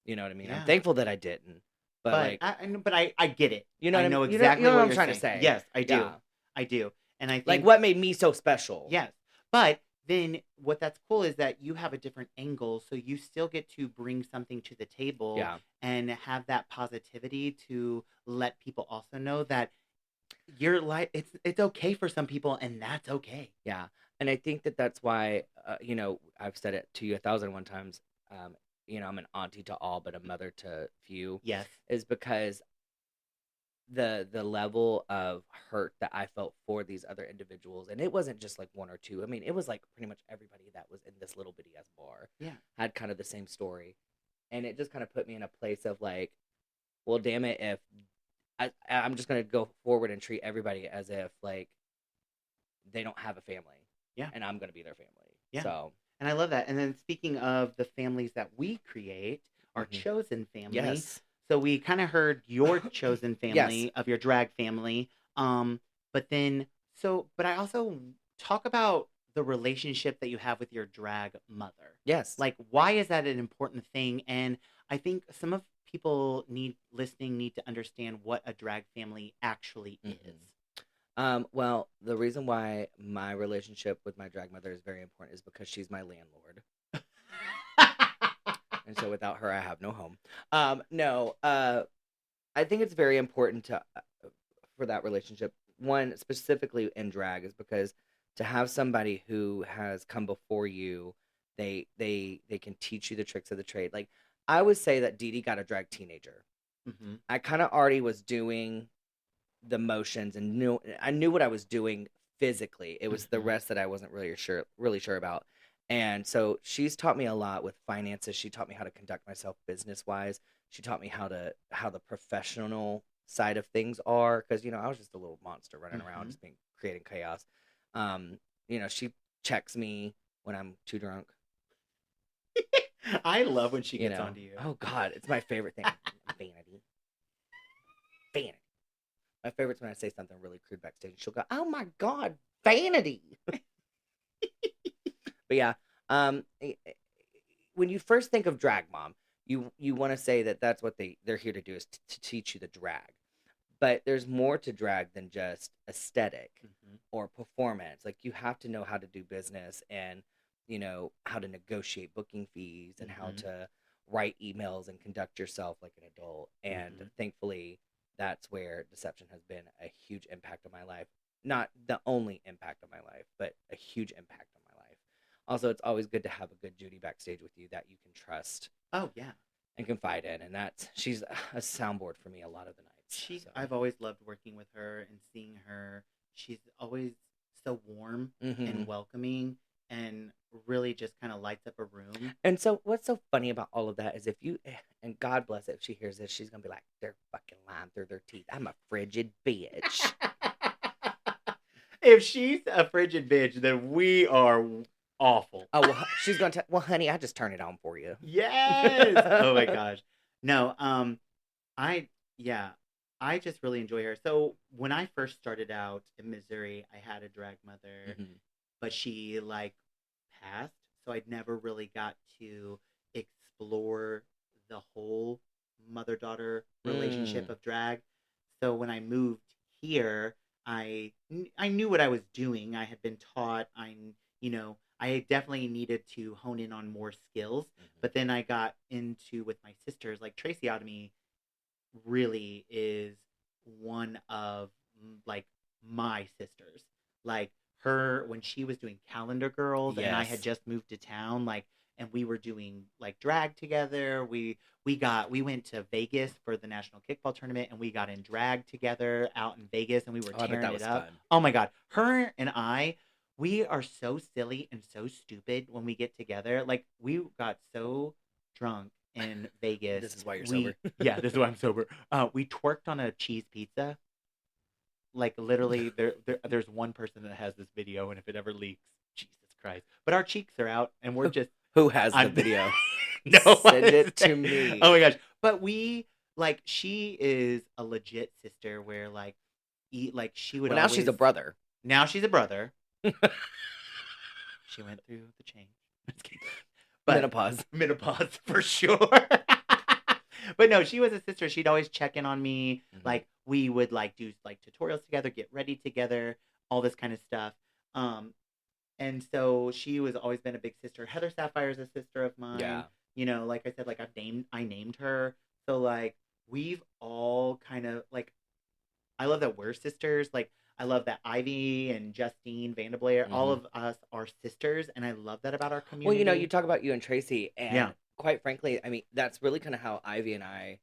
You know what I mean? I'm Yeah. thankful that I didn't. But like, I get it. you know I what I know mean? exactly you know what I'm you're trying to saying. say. Yes, I do. Yeah. I do. And I think Like, what made me so special? yes. But then what that's cool is that you have a different angle, so you still get to bring something to the table Yeah. and have that positivity to let people also know that your life it's okay for some people and that's okay. Yeah. And I think that that's why, I've said it to you 1,001 times. I'm an auntie to all, but a mother to few. Yes. Is because the level of hurt that I felt for these other individuals, and it wasn't just like one or two. I mean, it was like pretty much everybody that was in this little bitty ass bar Yeah. had kind of the same story, and it just kind of put me in a place of like, well, damn it, if I'm just gonna go forward and treat everybody as if like they don't have a family, Yeah. and I'm gonna be their family. Yeah. So And I love that. And then speaking of the families that we create, our Mhm. chosen family. yes, So we kind of heard your chosen family Yes. of your drag family. But then but I also talk about the relationship that you have with your drag mother. yes, Like, why is that an important thing? And I think some of people need to understand what a drag family actually Mhm. is. Well, the reason why my relationship with my drag mother is very important is because she's my landlord. And so without her, I have no home. No, I think it's very important for that relationship. One, specifically in drag, is because to have somebody who has come before you, they can teach you the tricks of the trade. Like, I would say that Dee Dee got a drag teenager. Mm-hmm. I kind of already was doing the motions and I knew what I was doing physically. It was the Mhm. rest that I wasn't really sure about. And so she's taught me a lot with finances. She taught me how to conduct myself business wise. She taught me how the professional side of things are, because I was just a little monster running around, Mhm. just creating chaos. She checks me when I'm too drunk. I love when she You gets know, onto you. oh God, it's my favorite thing. Vanity. My favorite's when I say something really crude backstage. She'll go, "Oh my God, vanity!" But yeah, when you first think of drag mom, you want to say that that's what they're here to do, is to teach you the drag. But there's more to drag than just aesthetic Mhm. or performance. Like, you have to know how to do business, and how to negotiate booking fees, and how Mhm. to write emails and conduct yourself like an adult. And Mhm. thankfully, that's where deception has been a huge impact on my life. Not the only impact on my life, but a huge impact on my life. Also, it's always good to have a good Judy backstage with you that you can trust Oh yeah. and confide in, and she's a soundboard for me a lot of the nights. So. I've always loved working with her and seeing her. She's always so warm Mhm. and welcoming and really just kind of lights up a room. And so, what's so funny about all of that is, and God bless it, if she hears this, she's gonna be like, they're fucking lying through their teeth. I'm a frigid bitch. If she's a frigid bitch, then we are awful. Oh, well, she's gonna tell, well, honey, I just turn it on for you. Yes. Oh my gosh. No, I just really enjoy her. So when I first started out in Missouri, I had a drag mother, Mhm. but she like passed, so I'd never really got to explore the whole mother-daughter relationship of drag. So when I moved here, I knew what I was doing. I had been taught. I definitely needed to hone in on more skills. But then I got into with my sisters. Like Tracy Otomy really is one of like my sisters. Like her when she was doing Calendar Girls and I had Yes. just moved to town, like and we were doing like drag together. We went to Vegas for the National Kickball Tournament and we got in drag together out in Vegas and we were Oh, I bet tearing that it was up. fun. Oh my god. Her and I we are so silly and so stupid when we get together. Like we got so drunk in Vegas. This is why you're sober. Yeah, this is why I'm sober. We twerked on a cheese pizza. like literally, there's one person that has this video, and if it ever leaks, Jesus Christ! But our cheeks are out, and we're just Who has the I'm video? no, Send it to me. oh my gosh! But she is a legit sister, where like she would Well, now she's a always brother. now she's a brother. She went through the change. Just kidding. But menopause for sure. But no, she was a sister. She'd always check in on me. Like we would do tutorials together, get ready together, all this kind of stuff. And so she was always been a big sister. Heather Sapphire is a sister of mine. Yeah. You know, like I said, like I named her. So like we've all kind of like, I love that we're sisters. Like I love that Ivy and Justine Vandeblair, all of us are sisters, and I love that about our community. Well, you know, you talk about you and Tracy, and Yeah. quite frankly, I mean, that's really kind of how Ivy and I,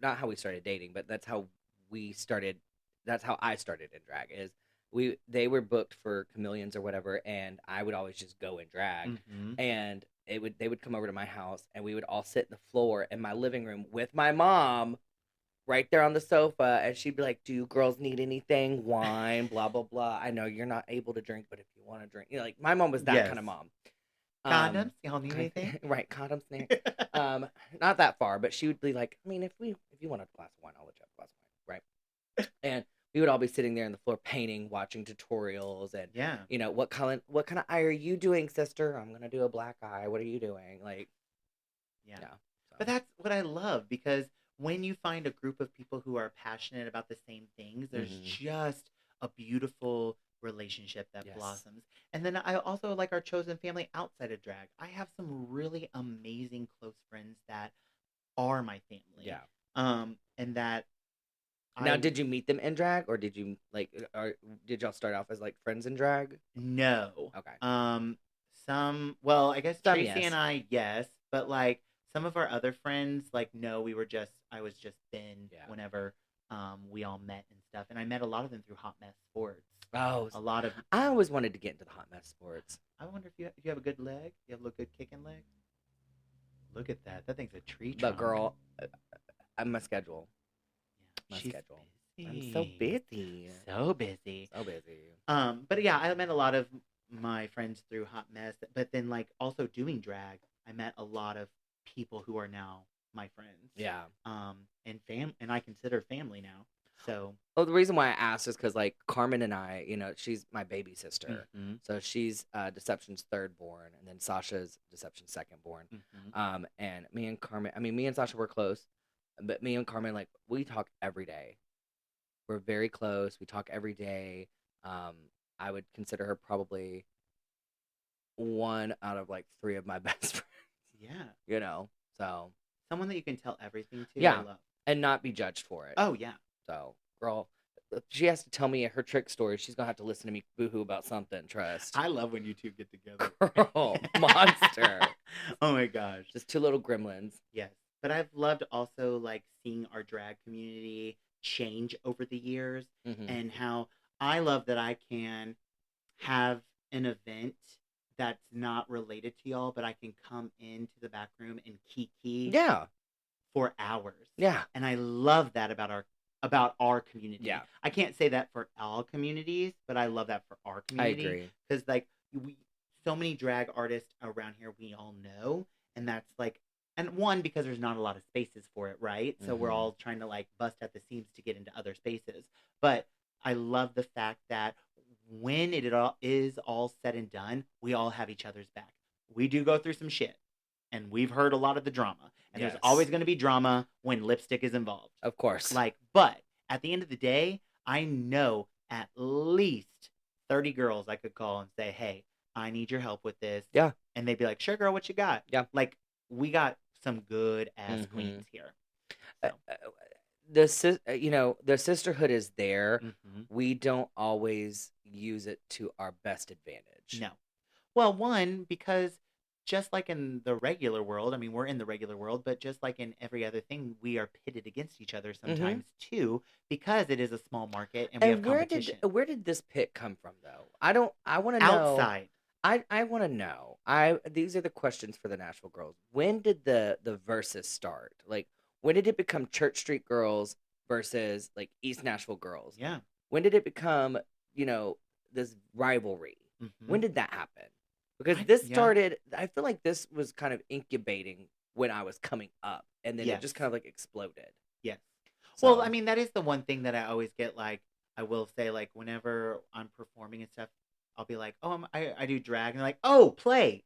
not how we started dating, but that's how we started. That's how I started in drag. They were booked for Chameleons or whatever, and I would always just go in drag, and they would come over to my house, and we would all sit in the floor in my living room with my mom, right there on the sofa, and she'd be like, "Do you girls need anything? Wine, blah blah blah. I know you're not able to drink, but if you want to drink, you know, like my mom was that kind of mom. Condoms? Y'all need anything? Right, condoms. Not that far, but she would be like, I mean, if you want a glass of wine, I'll let you have a glass of wine, right? And we would all be sitting there on the floor painting, watching tutorials, and you know, what kind of eye are you doing, sister? I'm gonna do a black eye. What are you doing? Like, yeah. So. But that's what I love, because when you find a group of people who are passionate about the same things, there's just a beautiful relationship that blossoms. And then I also like our chosen family outside of drag. I have some really amazing close friends that are my family. Yeah. And that now, did you meet them in drag, or did you did y'all start off as like friends in drag? No. Okay. Well, I guess Tracy and I, yes, but like some of our other friends, like no, I was just Ben whenever we all met and stuff, and I met a lot of them through Hot Mess Sports. Oh, a lot of. I always wanted to get into the Hot Mess Sports. I wonder if you have a good leg. You have a good kicking leg. Look at that. That thing's a tree But trunk. girl, I'm my schedule. Yeah, my schedule. I'm so busy. So busy. So busy. But yeah, I met a lot of my friends through Hot Mess, but then like also doing drag, I met a lot of people who are now my friends. Yeah. And I consider family now. So. Well, the reason why I asked is because like Carmen and I, you know, she's my baby sister, so she's Deception's third born, and then Sasha's Deception's second born. And me and Carmen, I mean, me and Sasha were close, but me and Carmen, like, we talk every day. We're very close. We talk every day. I would consider her probably one out of like 3 of my best friends. Yeah. You know, so someone that you can tell everything to. Yeah. I love. And not be judged for it. Oh yeah. So, girl, if she has to tell me her trick story, she's gonna have to listen to me boohoo about something. Trust. I love when you two get together. Girl, monster. Oh my gosh. Just 2 little gremlins. Yes. But I've loved also like seeing our drag community change over the years, and how I love that I can have an event that's not related to y'all, but I can come into the back room and kiki for hours. Yeah. And I love that about our community. Yeah. I can't say that for all communities, but I love that for our community. I agree. Because like so many drag artists around here we all know, and that's like, and one, because there's not a lot of spaces for it, right? So we're all trying to like bust at the seams to get into other spaces. But I love the fact that when it is all said and done, we all have each other's back. We do go through some shit, and we've heard a lot of the drama. And there's always going to be drama when lipstick is involved. Of course. Like, but at the end of the day, I know at least 30 girls I could call and say, hey, I need your help with this. Yeah. And they'd be like, sure, girl, what you got? Yeah. Like, we got some good ass queens here. So. The sisterhood is there. We don't always use it to our best advantage. No. Well, one, because just like in the regular world, I mean, we're in the regular world, but just like in every other thing, we are pitted against each other sometimes too, because it is a small market and we have competition. Where did this pit come from, though? I want to know. Outside. I want to know. These are the questions for the Nashville girls. When did the versus start? Like, when did it become Church Street girls versus like East Nashville girls? Yeah. When did it become, this rivalry? Mm-hmm. When did that happen? Because this Yeah. started, I feel like this was kind of incubating when I was coming up, and then it Yes. just kind of like exploded. Yes. So, Well, I mean, that is the one thing that I always get. Like, I will say, like, whenever I'm performing and stuff, I'll be like, "Oh, I do drag," and they're like, "Oh, play,"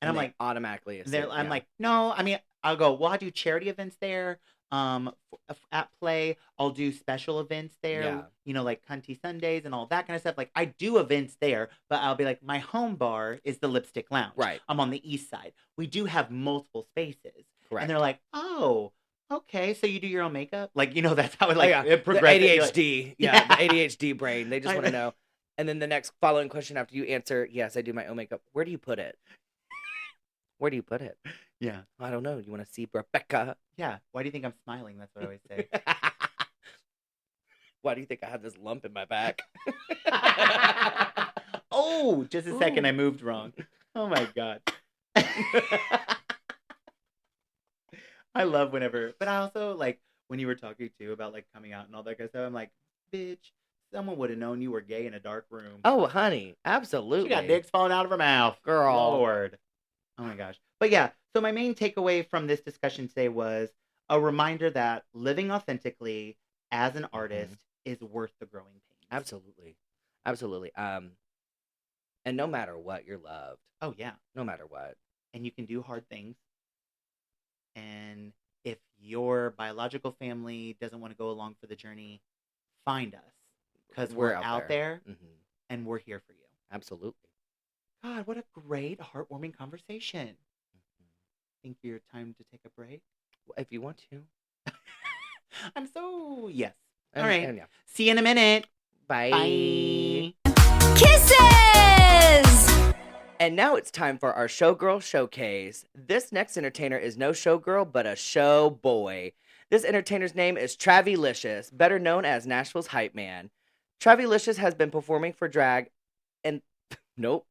and I'm they like, automatically and they're, assume, I'm yeah. like, "No." I mean, I'll go, "Well, I do charity events there. At play, I'll do special events there. Yeah. You know, like Cunty Sundays and all that kind of stuff. Like, I do events there, but I'll be like, my home bar is the Lipstick Lounge. Right. I'm on the east side. We do have multiple spaces, Correct. and they're like, "Oh." Okay, so you do your own makeup? Like, that's how it, Oh, like, yeah. it The progresses. You're like, ADHD. Yeah. The ADHD brain. They just I want to know. know. And then the next following question after you answer, yes, I do my own makeup. Where do you put it? Where do you put it? Yeah. I don't know. You want to see Rebecca? Yeah. Why do you think I'm smiling? That's what I always say. Why do you think I have this lump in my back? Oh, just a second. Ooh. I moved wrong. Oh, my God. I love whenever, but I also, like, when you were talking, too, about, like, coming out and all that kind of stuff, I'm like, bitch, someone would have known you were gay in a dark room. Oh, honey. Absolutely. She got dicks falling out of her mouth. Girl. Lord. Oh, my gosh. But, yeah, so my main takeaway from this discussion today was a reminder that living authentically as an artist is worth the growing pains. Absolutely. Absolutely. And no matter what, you're loved. Oh, yeah. No matter what. And you can do hard things. And if your biological family doesn't want to go along for the journey, find us. Because we're out there and we're here for you. Absolutely. God, what a great, heartwarming conversation. Think your time to take a break? If you want to. Yes. And, All right. And yeah. See you in a minute. Bye. Bye. Kisses! And now it's time for our Showgirl Showcase. This next entertainer is no showgirl, but a show boy. This entertainer's name is Travilicious, better known as Nashville's Hype Man. Travilicious has been performing for drag and... Nope.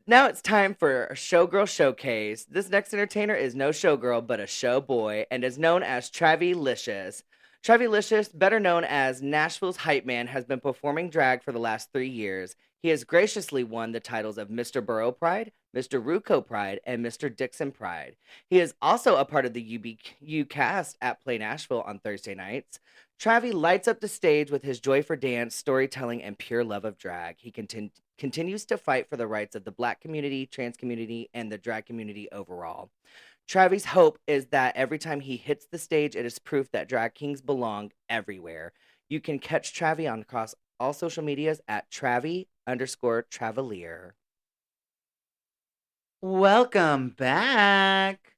Now it's time for a Showgirl Showcase. This next entertainer is no showgirl, but a show boy, and is known as Travilicious. Travilicious, better known as Nashville's Hype Man, has been performing drag for the last 3 years. He has graciously won the titles of Mr. Borough Pride, Mr. Ruco Pride, and Mr. Dixon Pride. He is also a part of the UBQ cast at Play Nashville on Thursday nights. Travi lights up the stage with his joy for dance, storytelling, and pure love of drag. He continues to fight for the rights of the Black community, trans community, and the drag community overall. Travi's hope is that every time he hits the stage, it is proof that drag kings belong everywhere. You can catch Travi on across all social medias at Travi_Travelier. Welcome back.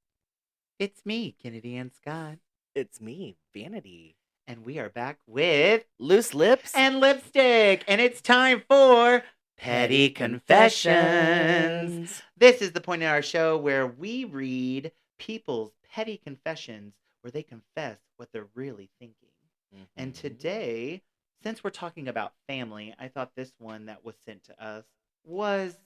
It's me, Kennedy Ann Scott. It's me, Vanity. And we are back with Loose Lips and Lipstick. And it's time for Petty Confessions. This is the point in our show where we read people's petty confessions, where they confess what they're really thinking. And today, since we're talking about family, I thought this one that was sent to us was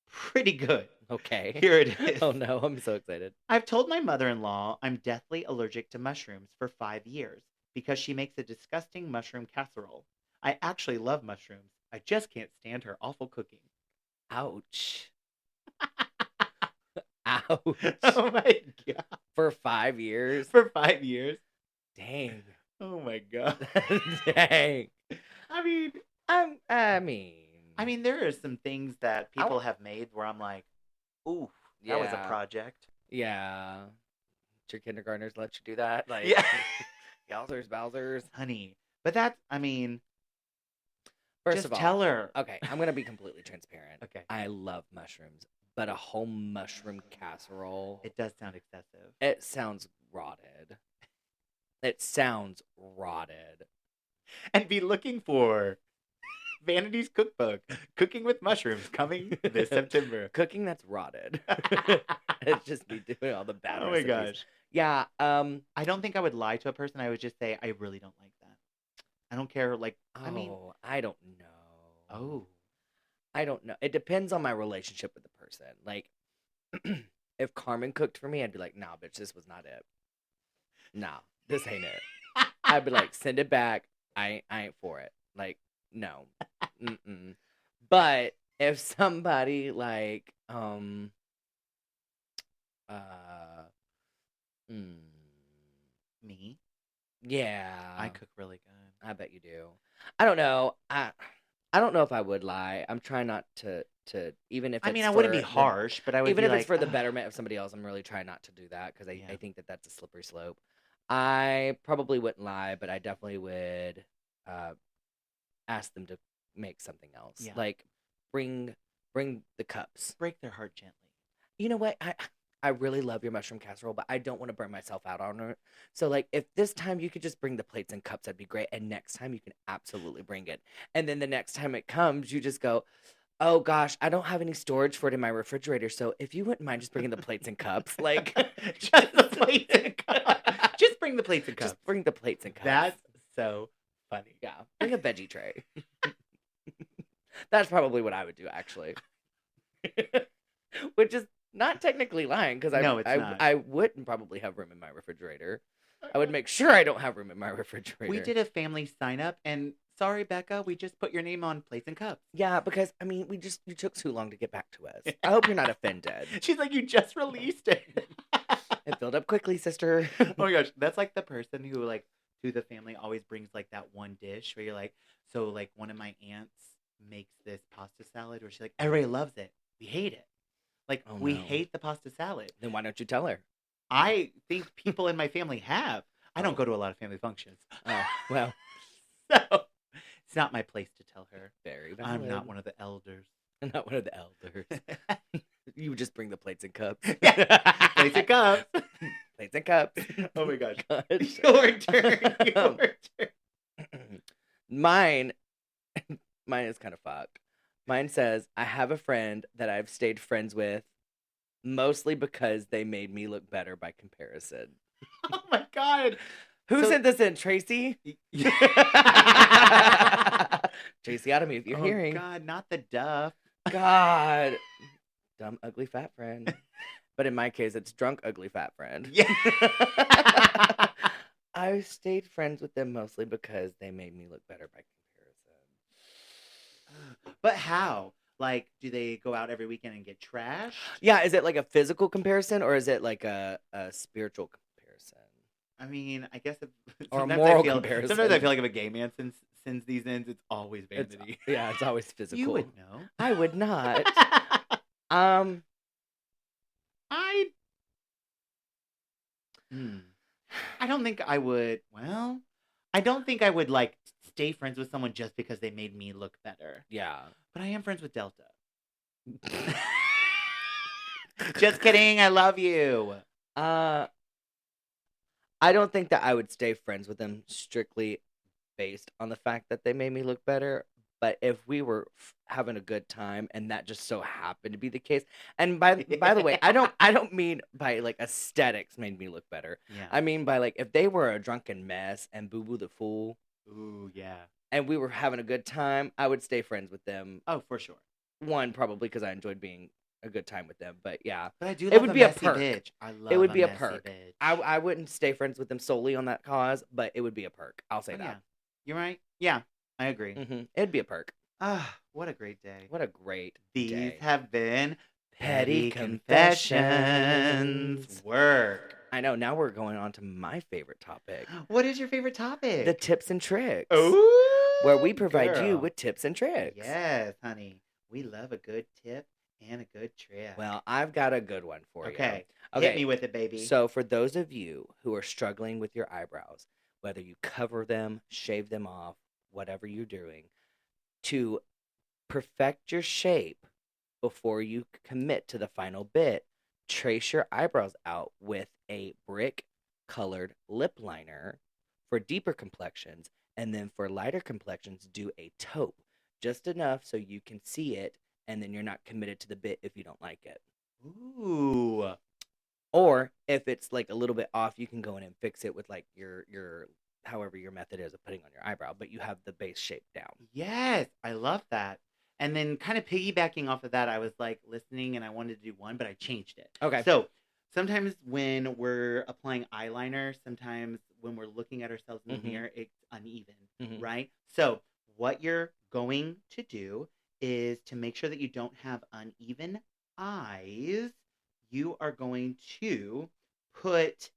pretty good. Okay. Here it is. Oh no, I'm so excited. I've told my mother-in-law I'm deathly allergic to mushrooms for 5 years because she makes a disgusting mushroom casserole. I actually love mushrooms. I just can't stand her awful cooking. Ouch. Ouch. Oh my God. For 5 years? For 5 years? Dang. Oh my God. Dang. I mean, I mean, there are some things that people have made where I'm like, ooh, that was a project. Yeah. Did your kindergartners let you do that? Like, yeah. Yowzers, Bowsers. Honey. But that's, I mean, first just of all, tell her. Okay, I'm going to be completely transparent. Okay. I love mushrooms, but a whole mushroom casserole. It does sound excessive. It sounds rotted. It sounds rotted. And be looking for Vanity's cookbook, Cooking with Mushrooms, coming this September. Cooking that's rotted. It's just me doing all the bad recipes. My gosh. Yeah. I don't think I would lie to a person. I would just say, I really don't like that. I don't care. Like, I mean, I don't know. Oh. I don't know. It depends on my relationship with the person. Like, if Carmen cooked for me, I'd be like, nah, bitch, this was not it. Nah, this ain't it. I'd be like, send it back. I ain't for it. Like, no. Mm-mm. But if somebody like, mm, Me? yeah, I cook really good. I bet you do. I don't know. I don't know if I would lie. I'm trying not to even if I it's mean, I wouldn't be for the, harsh, but I would even be if like, it's for the "Ugh." betterment of somebody else. I'm really trying not to do that because I Yeah. think that that's a slippery slope. I probably wouldn't lie, but I definitely would ask them to make something else. Yeah. Like bring the cups. Break their heart gently. You know what? I really love your mushroom casserole, but I don't want to burn myself out on it. So, like, if this time you could just bring the plates and cups, that'd be great. And next time you can absolutely bring it. And then the next time it comes, you just go, oh gosh, I don't have any storage for it in my refrigerator. So if you wouldn't mind just bringing the plates and cups, like, just the plates and cups. Just bring the plates and cups. just bring the plates and cups. That's so funny. Yeah, bring a veggie tray. That's probably what I would do, actually. Which is not technically lying because No, it's not. I wouldn't probably have room in my refrigerator. I would make sure I don't have room in my refrigerator. We did a family sign up, and sorry, Becca, we just put your name on plates and cups. Yeah, because I mean, you took too long to get back to us. I hope you're not offended. She's like, you just released it. It filled up quickly, sister. Oh my gosh, that's like the person who like to the family always brings like that one dish where you're like, so like one of my aunts makes this pasta salad where she's like, everybody loves it. We hate it. Like Oh, we no. hate the pasta salad. Then why don't you tell her? I think people in my family have. I don't Oh. go to a lot of family functions. Oh, well, So it's not my place to tell her. very valid. I'm not one of the elders. I'm not one of the elders. You would just bring the plates and cups. Plates and cups. Plates and cups. Oh my gosh. Gosh. Your turn. Your turn. Mine is kind of fucked. Mine says, I have a friend that I've stayed friends with mostly because they made me look better by comparison. Oh my god. Who So- sent this in? Tracy? Tracy out of me if you're Oh hearing. god, not the duff. God. Dumb, ugly, fat friend. But in my case, it's drunk, ugly, fat friend. Yeah. I stayed friends with them mostly because they made me look better by comparison. But how? Like, do they go out every weekend and get trashed? Yeah, is it like a physical comparison or is it like a spiritual comparison? I mean, I guess if, Or a sometimes moral I feel, comparison. Sometimes I feel like if a gay man sends these ends, it's always It's, vanity. yeah, it's always physical. You would know. I would not. I don't think I would. Well, I don't think I would like stay friends with someone just because they made me look better. Yeah. But I am friends with Delta. Just kidding. I love you. I don't think that I would stay friends with them strictly based on the fact that they made me look better. But if we were having a good time and that just so happened to be the case, and by the way, I don't mean by like aesthetics made me look better. Yeah. I mean by like if they were a drunken mess and Boo Boo the Fool Ooh, yeah. and we were having a good time, I would stay friends with them. Oh, for sure. One, probably because I enjoyed being a good time with them. But yeah, But I do It love would a be a messy perk. bitch. I love it would be a messy perk. bitch. I wouldn't stay friends with them solely on that cause, but it would be a perk. I'll say Oh, yeah. that. You're right. Yeah, I agree. It'd be a perk. Ah, what a great day. What a great These day. have been Petty Petty Confessions. Confessions. Work. I know. Now we're going on to my favorite topic, What is your favorite topic? the tips and tricks, Ooh, where we provide you girl. with tips and tricks. Yes, honey. We love a good tip and a good trick. Well, I've got a good one for okay. you. Hit me with it, baby. So, for those of you who are struggling with your eyebrows, whether you cover them, shave them off, whatever you're doing, to perfect your shape before you commit to the final bit, trace your eyebrows out with a brick colored lip liner for deeper complexions, and then for lighter complexions, do a taupe, just enough so you can see it, and then you're not committed to the bit if you don't like it. Ooh. Or if it's like a little bit off, you can go in and fix it with like your however your method is of putting on your eyebrow, but you have the base shape down. Yes, I love that. And then kind of piggybacking off of that, I was like listening and I wanted to do one, but I changed it. Okay. So sometimes when we're applying eyeliner, sometimes when we're looking at ourselves in the mirror, it's uneven, right? So what you're going to do is to make sure that you don't have uneven eyes, you are going to put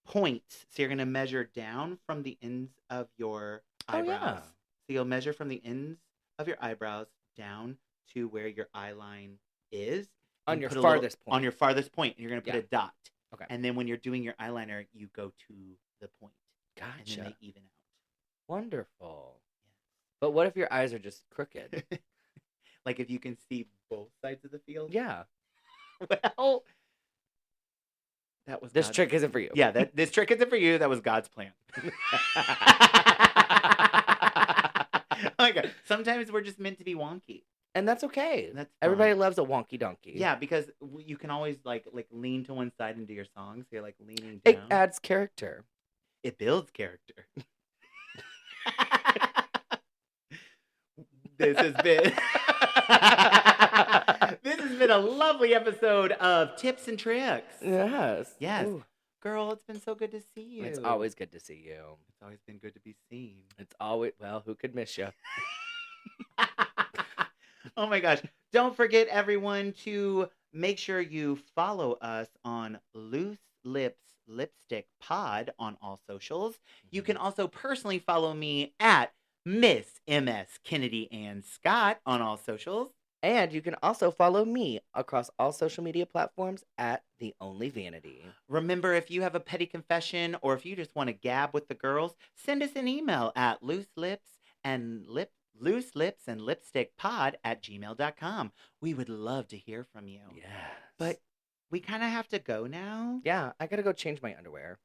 points. So you're going to measure down from the ends of your eyebrows. Yeah. So you'll measure from the ends of your eyebrows down to where your eye line is. On your put farthest point. On your farthest point. And you're going to put a dot. Okay. And then when you're doing your eyeliner, you go to the point. Gotcha. And then they even out. Wonderful. But what if your eyes are just crooked? Like if you can see both sides of the field? Yeah. Well, that was This God's... trick isn't for you. Yeah, this trick isn't for you. That was God's plan. Oh my God. Sometimes we're just meant to be wonky. And that's okay. That's Everybody fine. loves a wonky donkey. Yeah, because you can always like lean to one side and do your songs. So you're like leaning It down. adds character. It builds character. This has been a lovely episode of Tips and Tricks. Yes. Yes. Ooh. Girl, it's been so good to see you. It's always good to see you. It's always been good to be seen. It's always, well, who could miss you? Oh my gosh. Don't forget, everyone, to make sure you follow us on Loose Lips Lipstick Pod on all socials. You can also personally follow me at Miss MS Kennedy Ann Scott on all socials. And you can also follow me across all social media platforms at The Only Vanity. Remember, if you have a petty confession or if you just want to gab with the girls, send us an email at looselipsandlipstickpod@gmail.com. We would love to hear from you. Yes. But we kind of have to go now. yeah, I gotta go change my underwear.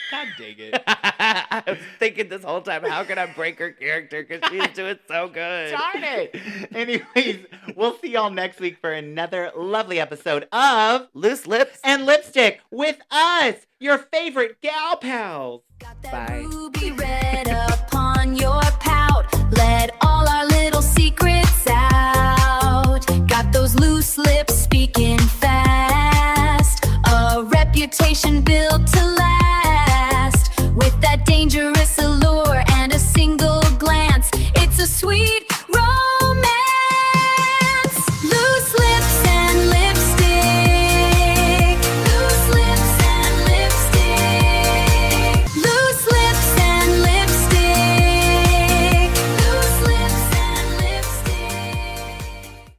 God dang it. I was thinking this whole time, how can I break her character? Because she's doing so good. Darn it. Anyways, we'll see y'all next week for another lovely episode of Loose Lips and Lipstick with us, your favorite gal pals. Got that Bye. ruby red upon your pout. Let all our little secrets out. Got those loose lips speaking